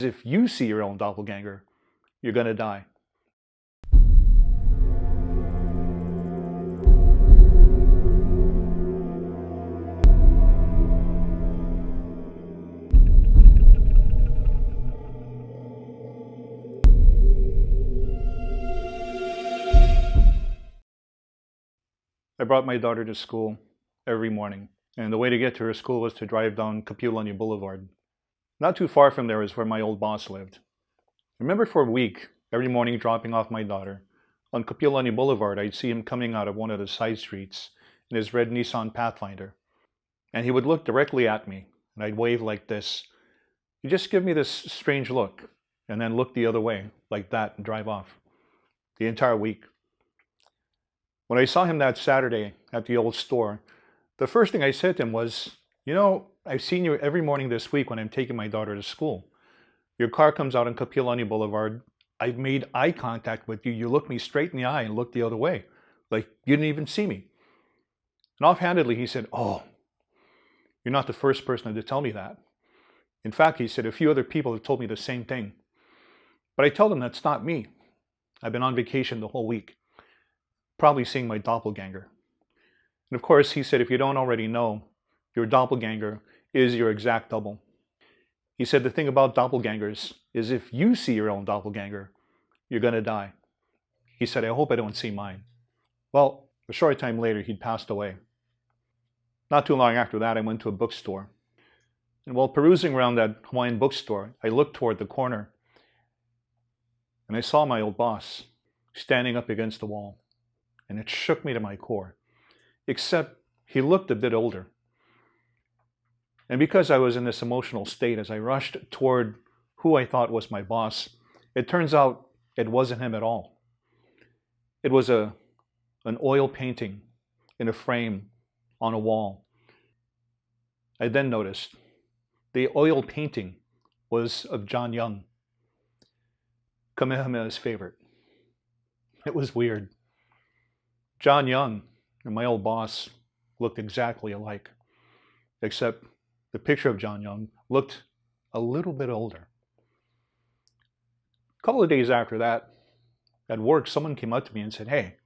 If you see your own doppelganger, you're gonna die. I brought my daughter to school every morning, and the way to get to her school was to drive down Kapanui Boulevard. Not too far from there is where my old boss lived. I remember for a week, every morning dropping off my daughter. On Kapanui Boulevard, I'd see him coming out of one of the side streets in his red Nissan Pathfinder. And he would look directly at me, and I'd wave like this. He'd just give me this strange look, and then look the other way, like that, and drive off. The entire week. When I saw him that Saturday at the old store, the first thing I said to him was, "You know, I've seen you every morning this week when I'm taking my daughter to school. Your car comes out on Kapanui Boulevard. I've made eye contact with you. You look me straight in the eye and look the other way, like you didn't even see me." And offhandedly, he said, "Oh, you're not the first person to tell me that. In fact," he said, "a few other people have told me the same thing. But I tell them that's not me. I've been on vacation the whole week, probably seeing my doppelganger." And of course, he said, if you don't already know, your doppelganger is your exact double. He said the thing about doppelgangers is if you see your own doppelganger, you're going to die. He said, "I hope I don't see mine." Well, a short time later, he'd passed away. Not too long after that, I went to a bookstore. And while perusing around that Hawaiian bookstore, I looked toward the corner and I saw my old boss standing up against the wall. And it shook me to my core, except he looked a bit older. And because I was in this emotional state as I rushed toward who I thought was my boss, it turns out it wasn't him at all. It was an oil painting in a frame on a wall. I then noticed the oil painting was of John Young, Kamehameha's favorite. It was weird. John Young and my old boss looked exactly alike, except the picture of John Young looked a little bit older. A couple of days after that, at work, someone came up to me and said, "Hey,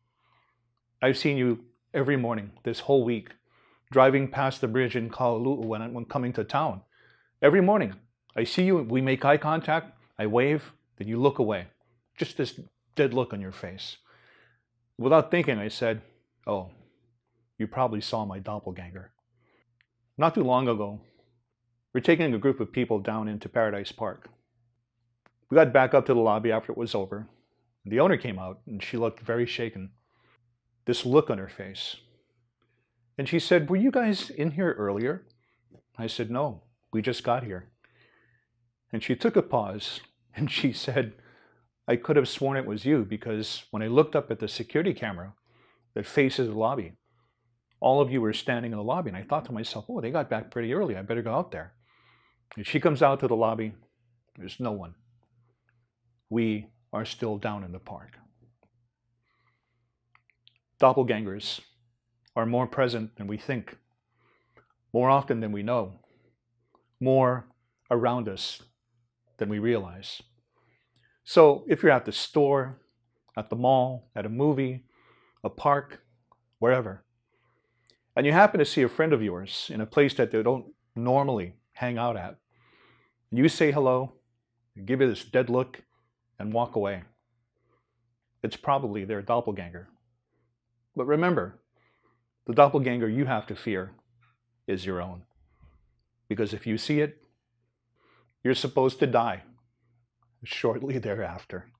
I've seen you every morning this whole week, driving past the bridge in Kaulu'u when coming to town. Every morning, I see you, we make eye contact, I wave, then you look away. Just this dead look on your face." Without thinking, I said, "Oh, you probably saw my doppelganger." Not too long ago, we're taking a group of people down into Paradise Park. We got back up to the lobby after it was over. The owner came out and she looked very shaken. This look on her face. And she said, "Were you guys in here earlier?" I said, "No, we just got here." And she took a pause and she said, "I could have sworn it was you because when I looked up at the security camera that faces the lobby, all of you were standing in the lobby, and I thought to myself, oh, they got back pretty early. I better go out there." And she comes out to the lobby. There's no one. We are still down in the park. Doppelgangers are more present than we think, more often than we know, more around us than we realize. So if you're at the store, at the mall, at a movie, a park, wherever, and you happen to see a friend of yours in a place that they don't normally hang out at, and you say hello, you give it this dead look, and walk away, it's probably their doppelganger. But remember, the doppelganger you have to fear is your own. Because if you see it, you're supposed to die shortly thereafter.